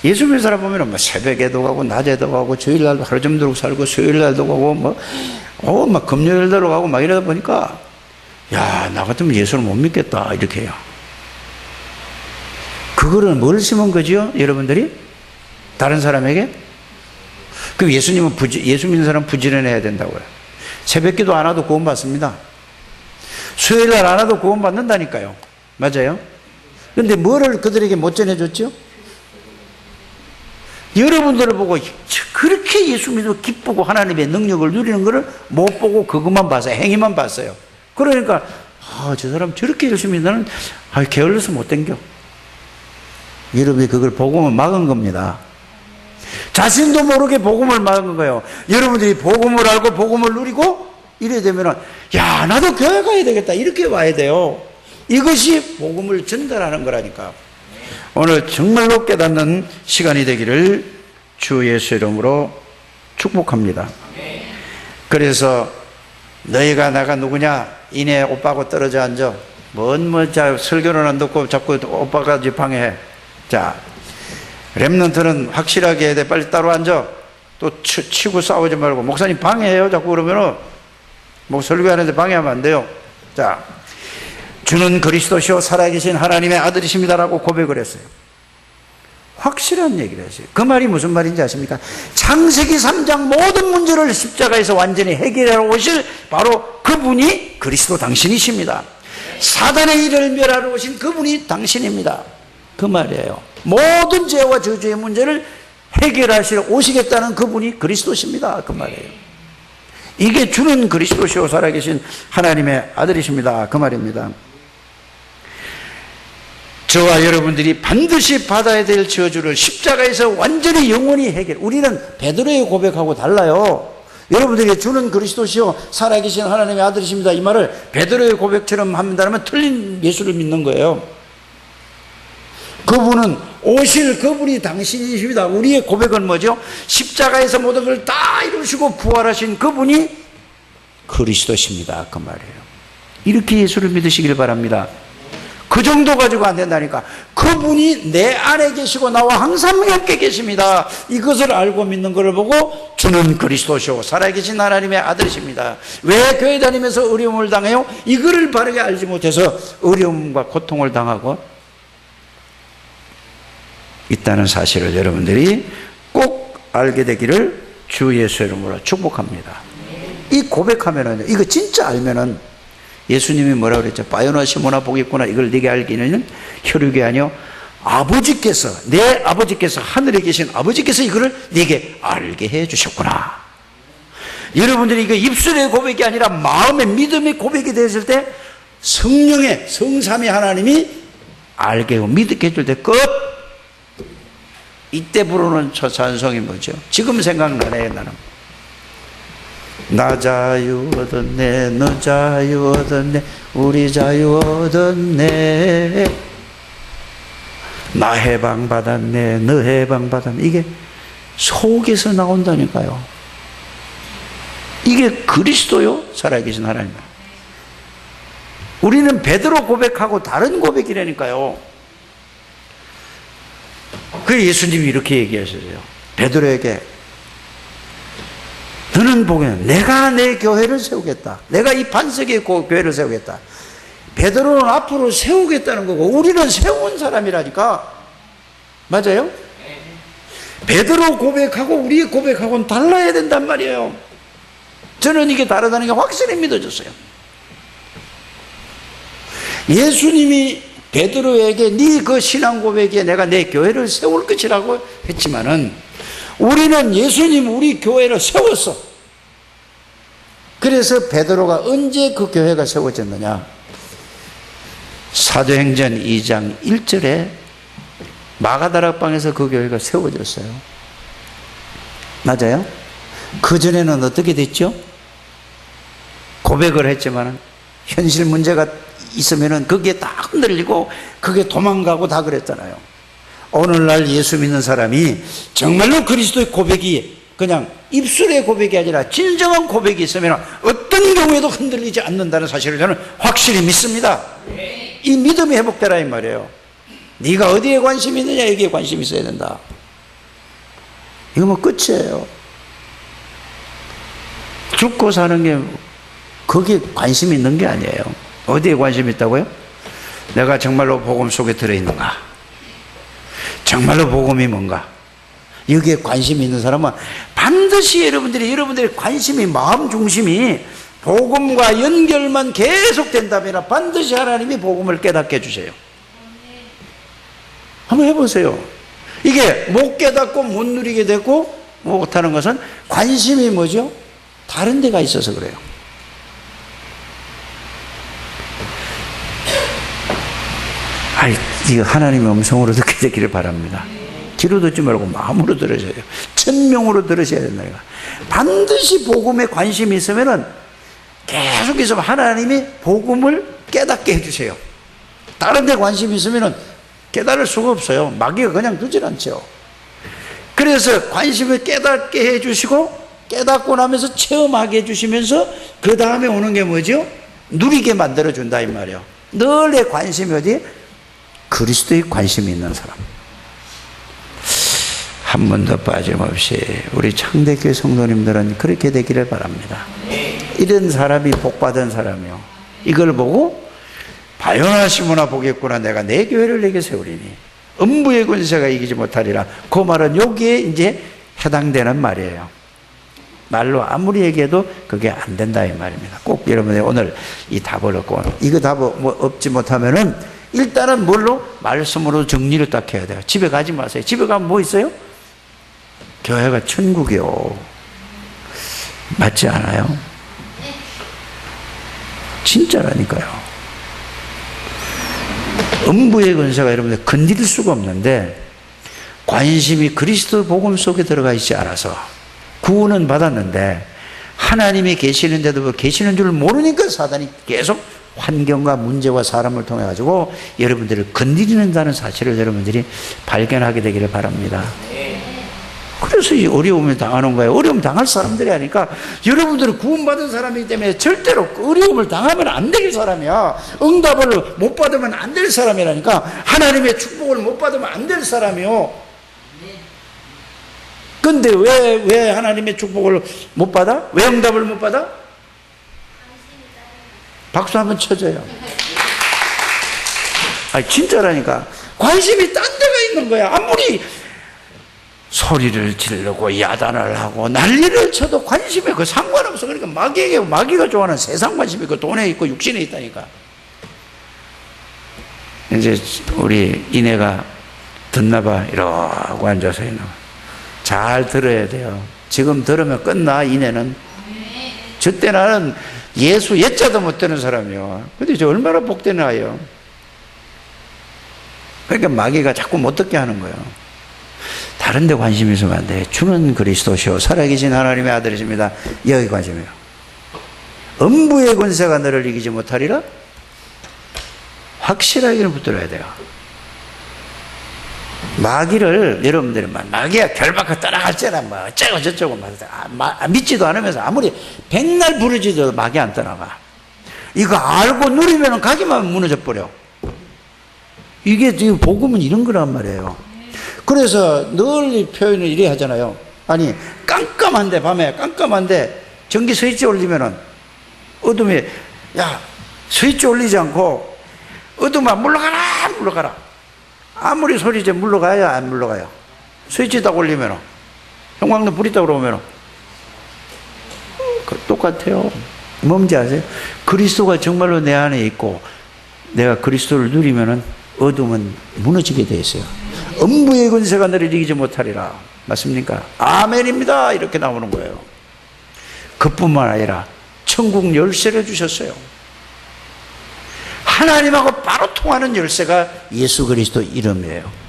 예수 믿는 사람 보면 뭐 새벽에도 가고 낮에도 가고 주일날도 하루 종일 살고 수요일날도 가고 막 금요일도 가고 막 이러다 보니까 야, 나 같으면 예수를 못 믿겠다 이렇게 해요. 그거를 뭘 심은 거죠? 여러분들이? 다른 사람에게? 그럼 예수 믿는 사람 부지런해야 된다고요. 새벽기도 안 와도 구원받습니다. 수요일날 안 와도 구원받는다니까요. 맞아요? 그런데 뭐를 그들에게 못 전해줬죠? 여러분들을 보고 그렇게 예수 믿고 기쁘고 하나님의 능력을 누리는 것을 못 보고 그것만 봤어요. 행위만 봤어요. 그러니까 저 사람 저렇게 열심히 나는 게을러서 못 댕겨. 여러분이 그걸 복음을 막은 겁니다. 자신도 모르게 복음을 막은 거예요. 여러분들이 복음을 알고 복음을 누리고 이래 되면은 야, 나도 교회 가야 되겠다 이렇게 와야 돼요. 이것이 복음을 전달하는 거라니까. 오늘 정말로 깨닫는 시간이 되기를 주 예수 이름으로 축복합니다. 그래서 너희가 나가 누구냐? 이내 오빠하고 떨어져 앉아. 설교는 안 듣고 자꾸 오빠까지 방해해. 자, 렘넌트는 확실하게 해야 돼. 빨리 따로 앉아. 또 치고 싸우지 말고. 목사님 방해해요. 자꾸 그러면은 설교하는데 방해하면 안 돼요. 자, 주는 그리스도시요 살아계신 하나님의 아들이십니다라고 고백을 했어요. 확실한 얘기를 했어요. 그 말이 무슨 말인지 아십니까? 창세기 3장 모든 문제를 십자가에서 완전히 해결해 오실 바로 그분이 그리스도 당신이십니다. 사단의 일을 멸하러 오신 그분이 당신입니다. 그 말이에요. 모든 죄와 저주의 문제를 해결하시러 오시겠다는 그분이 그리스도십니다. 그 말이에요. 이게 주는 그리스도시요 살아계신 하나님의 아들이십니다. 그 말입니다. 저와 여러분들이 반드시 받아야 될 저주를 십자가에서 완전히 영원히 해결. 우리는 베드로의 고백하고 달라요. 여러분들이 주는 그리스도시요 살아계신 하나님의 아들이십니다. 이 말을 베드로의 고백처럼 한다면 틀린 예수를 믿는 거예요. 그분은 오실 그분이 당신이십니다. 우리의 고백은 뭐죠? 십자가에서 모든 걸 다 이루시고 부활하신 그분이 그리스도십니다. 그 말이에요. 이렇게 예수를 믿으시길 바랍니다. 그 정도 가지고 안 된다니까. 그분이 내 안에 계시고 나와 항상 함께 계십니다. 이것을 알고 믿는 것을 보고 주는 그리스도시오 살아계신 하나님의 아들이십니다. 왜 교회 다니면서 어려움을 당해요? 이거를 바르게 알지 못해서 어려움과 고통을 당하고 있다는 사실을 여러분들이 꼭 알게 되기를 주 예수 이름으로 축복합니다. 이 고백하면은, 이거 진짜 알면은 예수님이 뭐라고 그랬죠? 바요나 시모나 보겠구나. 이걸 네게 알기는 혈육이 아니요 아버지께서, 내 아버지께서, 하늘에 계신 아버지께서 이거를 네게 알게 해 주셨구나. 여러분들이 이거 입술의 고백이 아니라 마음의 믿음의 고백이 되었을 때 성령의 성삼위 하나님이 알게 하고 믿게 해줄 때 끝. 이때 부르는 저 찬송이 뭐죠? 지금 생각나네. 나는 나 자유 얻었네, 너 자유 얻었네, 우리 자유 얻었네, 나 해방 받았네, 너 해방 받았네. 이게 속에서 나온다니까요. 이게 그리스도요 살아계신 하나님. 우리는 베드로 고백하고 다른 고백이라니까요. 그 예수님이 이렇게 얘기하셨어요. 베드로에게 너는 보면 내가 내 교회를 세우겠다. 내가 이 반석에 교회를 세우겠다. 베드로는 앞으로 세우겠다는 거고 우리는 세운 사람이라니까. 맞아요? 베드로 고백하고 우리의 고백하고는 달라야 된단 말이에요. 저는 이게 다르다는 게 확실히 믿어졌어요. 예수님이 베드로에게 네 그 신앙 고백에 내가 내 교회를 세울 것이라고 했지만은 우리는 예수님 우리 교회를 세웠어. 그래서 베드로가 언제 그 교회가 세워졌느냐? 사도행전 2장 1절에 마가다락방에서 그 교회가 세워졌어요. 맞아요? 그전에는 어떻게 됐죠? 고백을 했지만 현실 문제가 있으면은 그게 다 흔들리고 그게 도망가고 다 그랬잖아요. 오늘날 예수 믿는 사람이 정말로 그리스도의 고백이 그냥 입술의 고백이 아니라 진정한 고백이 있으면 어떤 경우에도 흔들리지 않는다는 사실을 저는 확실히 믿습니다. 이 믿음이 회복되라 이 말이에요. 네가 어디에 관심이 있느냐 여기에 관심이 있어야 된다. 이거 뭐 끝이에요. 죽고 사는 게 거기에 관심이 있는 게 아니에요. 어디에 관심이 있다고요? 내가 정말로 복음 속에 들어있는가? 정말로 복음이 뭔가? 여기에 관심이 있는 사람은 반드시 여러분들의 관심이 마음 중심이 복음과 연결만 계속 된다면 반드시 하나님이 복음을 깨닫게 해주세요. 한번 해보세요. 이게 못 깨닫고 못 누리게 되고 못하는 것은 관심이 뭐죠? 다른 데가 있어서 그래요. 이거 하나님의 음성으로 듣게 되기를 바랍니다. 귀로 듣지 말고 마음으로 들으셔야 돼요. 천명으로 들으셔야 된다. 반드시 복음에 관심이 있으면은 계속해서 하나님이 복음을 깨닫게 해주세요. 다른 데 관심이 있으면은 깨달을 수가 없어요. 마귀가 그냥 두질 않죠. 그래서 관심을 깨닫게 해주시고 깨닫고 나면서 체험하게 해주시면서 그 다음에 오는 게 뭐죠? 누리게 만들어준다 이 말이에요. 늘 내 관심이 어디? 그리스도에 관심이 있는 사람. 한 번도 빠짐없이 우리 창대교회 성도님들은 그렇게 되기를 바랍니다. 이런 사람이 복받은 사람이요. 이걸 보고 바요나시모나 보겠구나. 내가 내 교회를 내게 세우리니 음부의 권세가 이기지 못하리라. 그 말은 여기에 이제 해당되는 말이에요. 말로 아무리 얘기해도 그게 안 된다 이 말입니다. 꼭 여러분이 오늘 이 답을 얻고 이거 답 얻지 못하면은 일단은 뭘로? 말씀으로 정리를 딱 해야 돼요. 집에 가지 마세요. 집에 가면 뭐 있어요? 교회가 천국이요. 맞지 않아요? 진짜라니까요. 음부의 권세가 여러분들 건드릴 수가 없는데 관심이 그리스도 복음 속에 들어가 있지 않아서 구원은 받았는데 하나님이 계시는데도 계시는 줄 모르니까 사단이 계속 환경과 문제와 사람을 통해 가지고 여러분들을 건드리는다는 사실을 여러분들이 발견하게 되기를 바랍니다. 그래서 이 어려움을 당하는 거예요. 어려움 당할 사람들이 하니까 여러분들은 구원받은 사람이기 때문에 절대로 어려움을 당하면 안 될 사람이야. 응답을 못 받으면 안 될 사람이라니까. 하나님의 축복을 못 받으면 안 될 사람이요. 근데 왜 하나님의 축복을 못 받아? 왜 응답을 못 받아? 박수 한번 쳐줘요. 진짜라니까. 관심이 딴 데가 있는 거야. 아무리 소리를 지르고 야단을 하고 난리를 쳐도 관심에 그 상관없어. 그러니까 마귀가 좋아하는 세상 관심이 그 돈에 있고 육신에 있다니까. 이제 우리 이내가 듣나봐 이러고 앉아서 있나. 잘 들어야 돼요. 지금 들으면 끝나. 이내는. 저때 나는 예수 예자도 못 되는 사람이요. 근데 저 얼마나 복된 아이요. 그러니까 마귀가 자꾸 못 듣게 하는 거예요. 다른 데 관심이 있으면 안 돼. 주는 그리스도시오 살아계신 하나님의 아들이십니다. 여기 관심이에요. 음부의 권세가 너를 이기지 못하리라. 확실하게는 붙들어야 돼요. 마귀를 여러분들이 마귀가 결박하고 떠나갈지라 뭐 어쩌고 저쩌고 믿지도 않으면서 아무리 백날 부르지도 마귀 안 떠나가. 이거 알고 누리면 가기만 무너져 버려. 이게 지금 복음은 이런 거란 말이에요. 그래서 늘 이 표현을 이래 하잖아요. 아니, 깜깜한데, 밤에 깜깜한데 전기 스위치 올리면은 어둠에, 야, 스위치 올리지 않고 어둠아 물러가라, 물러가라. 아무리 소리지 물러가야 안 물러가요. 스위치 딱 올리면은, 형광등 불이 딱 들어오면은 똑같아요. 뭔지 아세요? 그리스도가 정말로 내 안에 있고 내가 그리스도를 누리면은 어둠은 무너지게 돼 있어요. 음부의 권세가 너를 이기지 못하리라. 맞습니까? 아멘입니다. 이렇게 나오는 거예요. 그뿐만 아니라 천국 열쇠를 주셨어요. 하나님하고 바로 통하는 열쇠가 예수 그리스도 이름이에요.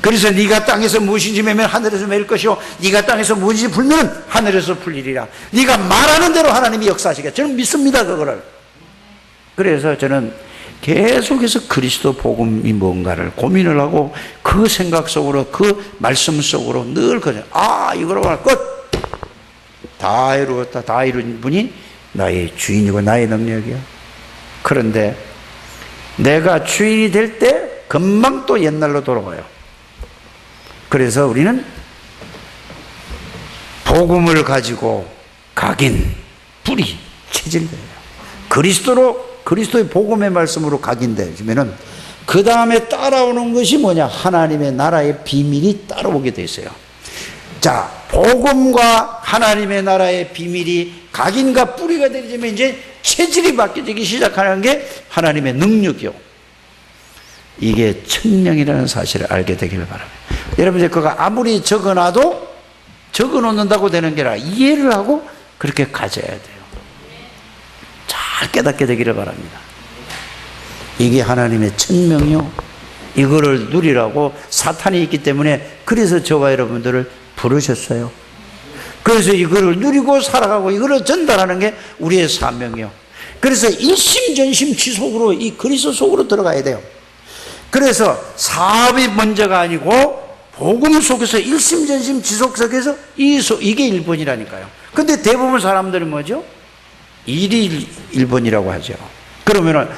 그래서 네가 땅에서 무엇인지 매면 하늘에서 매일 것이요 네가 땅에서 무엇인지 풀면 하늘에서 풀리리라. 네가 말하는 대로 하나님이 역사하시겠다. 저는 믿습니다, 그거를. 그래서 저는 계속해서 그리스도 복음이 뭔가를 고민을 하고 그 생각 속으로, 그 말씀 속으로 늘 이거로 말 끝. 다 이루었다. 다 이룬 분이 나의 주인이고 나의 능력이야. 그런데 내가 주인이 될 때 금방 또 옛날로 돌아가요. 그래서 우리는 복음을 가지고 각인, 뿌리, 체질돼요. 그리스도의 복음의 말씀으로 각인되면은 그 다음에 따라오는 것이 뭐냐? 하나님의 나라의 비밀이 따라오게 돼 있어요. 자, 복음과 하나님의 나라의 비밀이 각인과 뿌리가 되려면 이제 체질이 바뀌기 시작하는 게 하나님의 능력이요. 이게 천명이라는 사실을 알게 되기를 바랍니다. 여러분, 그거 아무리 적어놔도 적어놓는다고 되는 게 아니라 이해를 하고 그렇게 가져야 돼요. 잘 깨닫게 되기를 바랍니다. 이게 하나님의 천명이요. 이거를 누리라고 사탄이 있기 때문에 그래서 저와 여러분들을 부르셨어요. 그래서 이거를 누리고 살아가고 이거를 전달하는 게 우리의 사명이요. 그래서 일심전심 지속으로 이 그리스도 속으로 들어가야 돼요. 그래서 사업이 먼저가 아니고 복음 속에서 일심전심 지속 속에서 이게 1번이라니까요. 근데 대부분 사람들은 뭐죠? 일이 1번이라고 하죠. 그러면은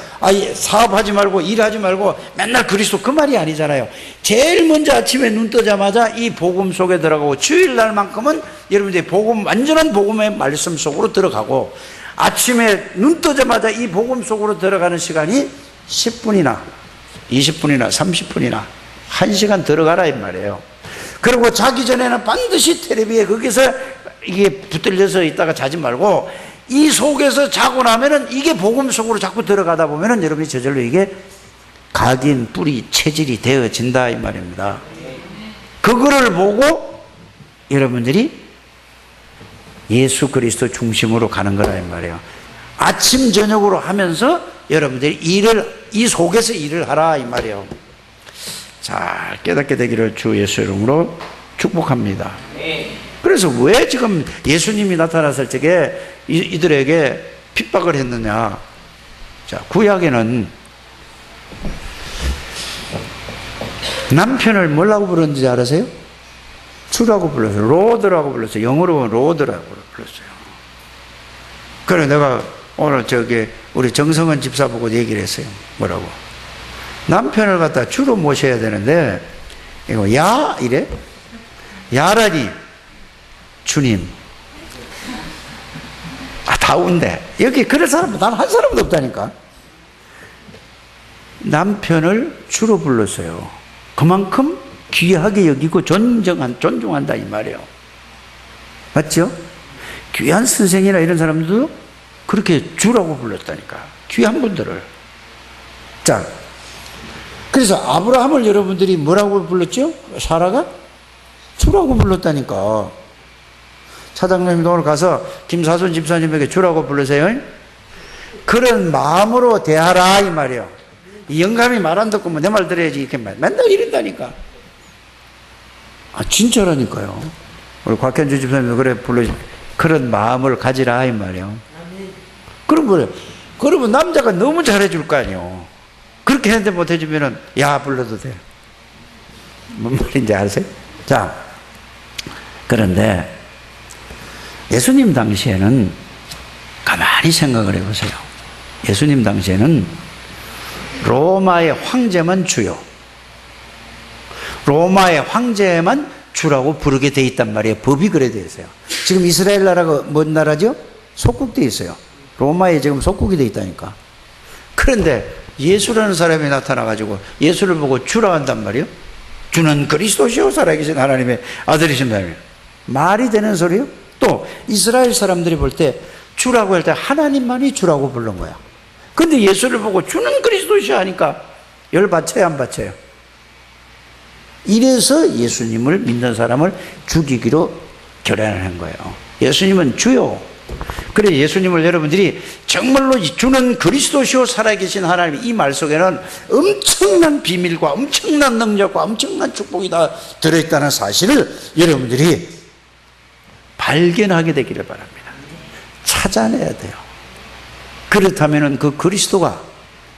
사업하지 말고 일하지 말고 맨날 그리스도, 그 말이 아니잖아요. 제일 먼저 아침에 눈 뜨자마자 이 복음 속에 들어가고 주일날만큼은 여러분들이 완전한 복음의 말씀 속으로 들어가고 아침에 눈 뜨자마자 이 복음 속으로 들어가는 시간이 10분이나 20분이나 30분이나 1시간 들어가라 이 말이에요. 그리고 자기 전에는 반드시 텔레비에 거기서 이게 붙들려서 있다가 자지 말고 이 속에서 자고 나면은 이게 복음 속으로 자꾸 들어가다 보면은 여러분이 저절로 이게 각인, 뿌리, 체질이 되어진다 이 말입니다. 그거를 보고 여러분들이 예수 그리스도 중심으로 가는 거라 이 말이에요. 아침 저녁으로 하면서 여러분들이 이 속에서 일을 하라 이 말이에요. 잘 깨닫게 되기를 주 예수 이름으로 축복합니다. 그래서 왜 지금 예수님이 나타났을 적에 이들에게 핍박을 했느냐? 자, 구약에는 남편을 뭐라고 부르는지 알아세요? 주라고 불렀어요. 로드라고 불렀어요. 영어로 보면 로드라고 불렀어요. 그래 내가 오늘 우리 정성은 집사 보고 얘기를 했어요. 뭐라고? 남편을 갖다 주로 모셔야 되는데 이거 야 이래? 야라니 주님. 다운데 여기 그럴 사람 단 한 사람도 없다니까. 남편을 주로 불렀어요. 그만큼 귀하게 여기고 존중한다 이 말이에요. 맞죠? 귀한 선생이나 이런 사람들도 그렇게 주라고 불렀다니까. 귀한 분들을. 자, 그래서 아브라함을 여러분들이 뭐라고 불렀죠? 사라가? 주라고 불렀다니까. 차장님도 오늘 가서 김사순 집사님에게 주라고 부르세요. 그런 마음으로 대하라 이 말이에요. 이 영감이 말 안 듣고 내 말 들어야지 이렇게 맨날 이런다니까. 진짜라니까요. 우리 곽현주 집사님도 그래 그런 마음을 가지라 이 말이에요. 그러면 남자가 너무 잘해줄 거 아니에요. 그렇게 했는데 못해주면은 야 불러도 돼. 뭔 말인지 아세요? 자, 그런데 예수님 당시에는 가만히 생각을 해보세요. 예수님 당시에는 로마의 황제만 주요. 로마의 황제만 주라고 부르게 돼 있단 말이에요. 법이 그래 돼 있어요. 지금 이스라엘 나라가 뭔 나라죠? 속국돼 있어요. 로마에 지금 속국이 돼 있다니까. 그런데 예수라는 사람이 나타나가지고 예수를 보고 주라 한단 말이에요. 주는 그리스도시요 살아계신 하나님의 아들이신다며. 말이 되는 소리요? 또 이스라엘 사람들이 볼 때 주라고 할 때 하나님만이 주라고 부른 거야. 근데 예수를 보고 주는 그리스도시요 하니까 열받쳐요, 안 받쳐요? 이래서 예수님을 믿는 사람을 죽이기로 결단한 거예요. 예수님은 주요. 그래 예수님을 여러분들이 정말로 주는 그리스도시요 살아계신 하나님, 이 말 속에는 엄청난 비밀과 엄청난 능력과 엄청난 축복이 다 들어있다는 사실을 여러분들이 발견하게 되기를 바랍니다. 찾아내야 돼요. 그렇다면 그 그리스도가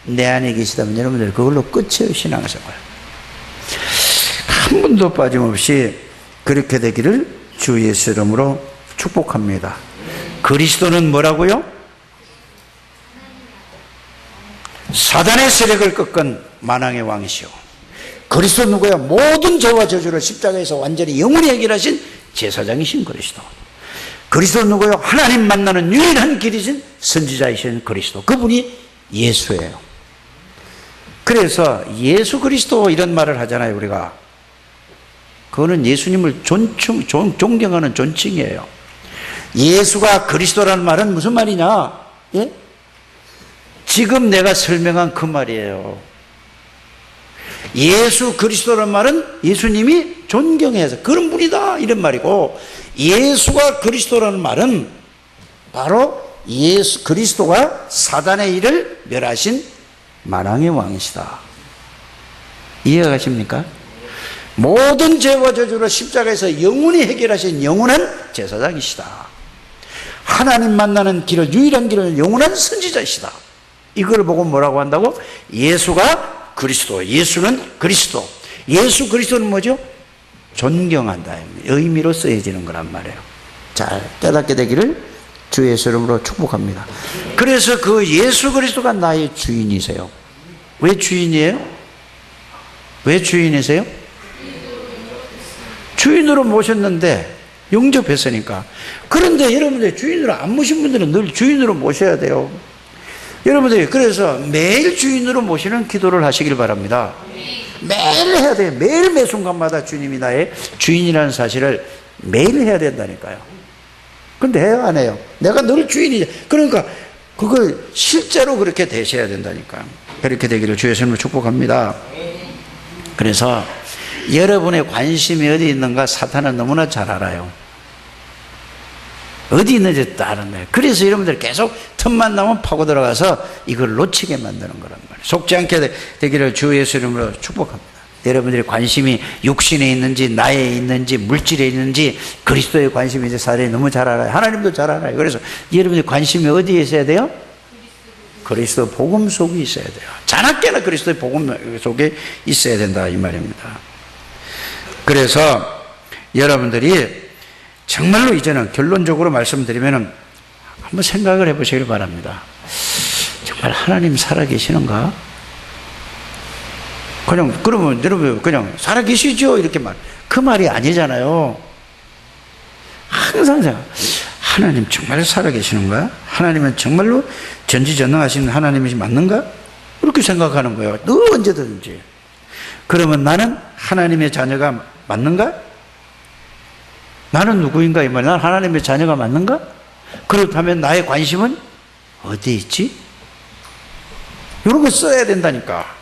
내 안에 계시다면 여러분들 그걸로 끝이에요. 신앙생활 한 번도 빠짐없이 그렇게 되기를 주 예수 이름으로 축복합니다. 그리스도는 뭐라고요? 사단의 세력을 꺾은 만왕의 왕이시오. 그리스도 누구야? 모든 죄와 저주를 십자가에서 완전히 영원히 해결하신 제사장이신 그리스도. 그리스도 누구요? 하나님 만나는 유일한 길이신 선지자이신 그리스도. 그분이 예수예요. 그래서 예수 그리스도 이런 말을 하잖아요, 우리가. 그거는 예수님을 존경하는 존칭이에요. 예수가 그리스도라는 말은 무슨 말이냐? 예? 지금 내가 설명한 그 말이에요. 예수 그리스도라는 말은 예수님이 존경해서 그런 분이다 이런 말이고, 예수가 그리스도라는 말은 바로 예수 그리스도가 사단의 일을 멸하신 만왕의 왕이시다. 이해가 가십니까? 모든 죄와 저주를 십자가에서 영원히 해결하신 영원한 제사장이시다. 하나님 만나는 길을, 유일한 길을 영원한 선지자이시다. 이걸 보고 뭐라고 한다고? 예수가 그리스도, 예수는 그리스도. 예수 그리스도는 뭐죠? 존경한다 의미로 쓰여지는 거란 말이에요. 잘 깨닫게 되기를 주 예수 이름으로 축복합니다. 그래서 그 예수 그리스도가 나의 주인이세요. 왜 주인이에요? 왜 주인이세요? 주인으로 모셨는데 영접했으니까. 그런데 여러분들 주인으로 안 모신 분들은 늘 주인으로 모셔야 돼요. 여러분들이 그래서 매일 주인으로 모시는 기도를 하시길 바랍니다. 매일 해야 돼요. 매일 매 순간마다 주님이 나의 주인이라는 사실을 매일 해야 된다니까요. 근데 해요, 안 해요? 내가 늘 주인이죠. 그러니까 그걸 실제로 그렇게 되셔야 된다니까요. 그렇게 되기를 주 예수님을 축복합니다. 그래서 여러분의 관심이 어디 있는가 사탄은 너무나 잘 알아요. 어디 있는지 다 아는 거예요. 그래서 여러분들 계속 틈만 나면 파고 들어가서 이걸 놓치게 만드는 거란 말이에요. 속지 않게 되기를 주 예수 이름으로 축복합니다. 여러분들의 관심이 육신에 있는지 나에 있는지 물질에 있는지 그리스도의 관심이 이제 사람이 너무 잘 알아요. 하나님도 잘 알아요. 그래서 여러분들의 관심이 어디에 있어야 돼요? 그리스도 복음 속에 있어야 돼요. 자나깨나 그리스도의 복음 속에 있어야 된다 이 말입니다. 그래서 여러분들이 정말로 이제는 결론적으로 말씀드리면 한번 생각을 해보시길 바랍니다. 정말 하나님 살아계시는가? 그러면 여러분 그냥 살아계시죠? 이렇게 그 말이 아니잖아요. 항상 하나님 정말 살아계시는가? 하나님은 정말로 전지전능하신 하나님이 맞는가? 이렇게 생각하는 거예요. 늘 언제든지. 그러면 나는 하나님의 자녀가 맞는가? 나는 누구인가? 이 말이야. 난 하나님의 자녀가 맞는가? 그렇다면 나의 관심은 어디에 있지? 이런 거 써야 된다니까.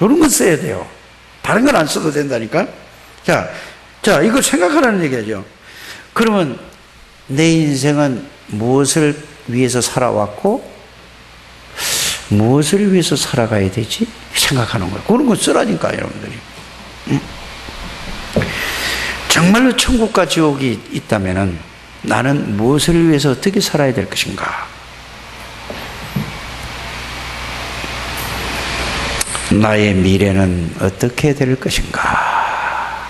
이런 거 써야 돼요. 다른 건 안 써도 된다니까. 자, 이걸 생각하라는 얘기죠. 그러면 내 인생은 무엇을 위해서 살아왔고 무엇을 위해서 살아가야 되지? 생각하는 거예요. 그런 거 쓰라니까 여러분들이. 정말로 천국과 지옥이 있다면 나는 무엇을 위해서 어떻게 살아야 될 것인가? 나의 미래는 어떻게 될 것인가?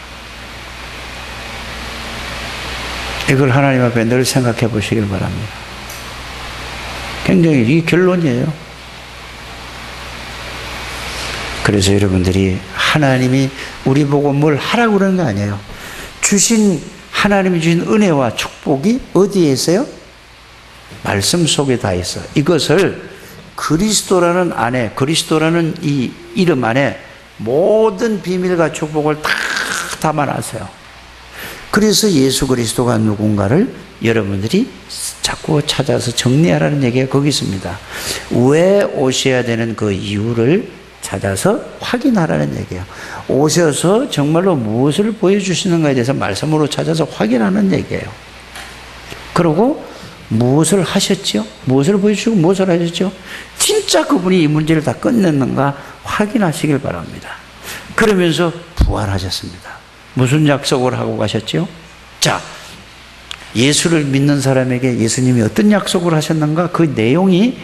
이걸 하나님 앞에 늘 생각해 보시길 바랍니다. 굉장히 이 결론이에요. 그래서 여러분들이 하나님이 우리 보고 뭘 하라고 그러는 거 아니에요. 하나님이 주신 은혜와 축복이 어디에 있어요? 말씀 속에 다 있어요. 이것을 그리스도라는 안에, 그리스도라는 이 이름 안에 모든 비밀과 축복을 다 담아놨어요. 그래서 예수 그리스도가 누군가를 여러분들이 자꾸 찾아서 정리하라는 얘기가 거기 있습니다. 왜 오셔야 되는 그 이유를 찾아서 확인하라는 얘기예요. 오셔서 정말로 무엇을 보여주시는가에 대해서 말씀으로 찾아서 확인하는 얘기예요. 그리고 무엇을 하셨죠? 무엇을 보여주시고 무엇을 하셨죠? 진짜 그분이 이 문제를 다 끝냈는가 확인하시길 바랍니다. 그러면서 부활하셨습니다. 무슨 약속을 하고 가셨죠? 자, 예수를 믿는 사람에게 예수님이 어떤 약속을 하셨는가? 그 내용이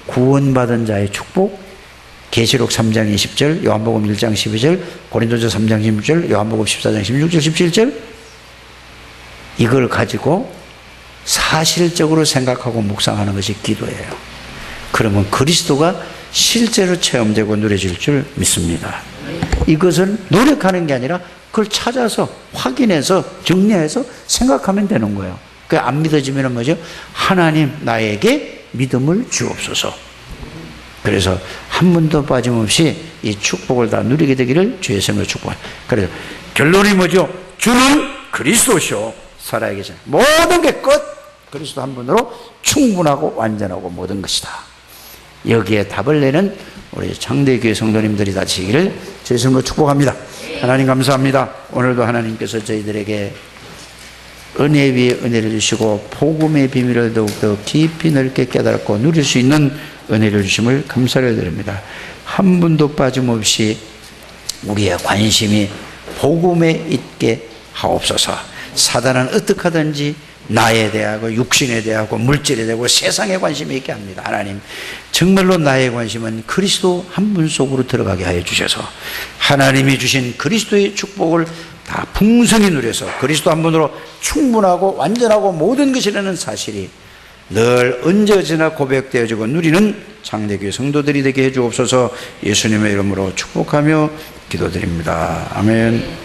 구원받은 자의 축복, 계시록 3장 20절, 요한복음 1장 12절, 고린도서 3장 16절, 요한복음 14장 16절, 17절, 이걸 가지고 사실적으로 생각하고 묵상하는 것이 기도예요. 그러면 그리스도가 실제로 체험되고 누려질 줄 믿습니다. 이것은 노력하는 게 아니라 그걸 찾아서 확인해서 정리해서 생각하면 되는 거예요. 그게 안 믿어지면 뭐죠? 하나님 나에게 믿음을 주옵소서. 그래서 한 번도 빠짐없이 이 축복을 다 누리게 되기를 주의 이름으로 축복합니다. 그래서 결론이 뭐죠? 주는 그리스도시오. 살아계신 모든 게 끝. 그리스도 한 분으로 충분하고 완전하고 모든 것이다. 여기에 답을 내는 우리 장대교회 성도님들이 다 되시기를 주의 이름으로 축복합니다. 하나님 감사합니다. 오늘도 하나님께서 저희들에게 은혜 위에 은혜를 주시고 복음의 비밀을 더욱더 깊이 넓게 깨닫고 누릴 수 있는 은혜를 주심을 감사를 드립니다. 한 분도 빠짐없이 우리의 관심이 복음에 있게 하옵소서. 사단은 어떻게 하든지 나에 대하고 육신에 대하고 물질에 대하고 세상에 관심이 있게 합니다. 하나님 정말로 나의 관심은 그리스도 한 분 속으로 들어가게 하여 주셔서 하나님이 주신 그리스도의 축복을 다 풍성히 누려서 그리스도 한 분으로 충분하고 완전하고 모든 것이라는 사실이 늘 언제나 고백되어지고 누리는 장대교회 성도들이 되게 해 주옵소서. 예수님의 이름으로 축복하며 기도드립니다. 아멘.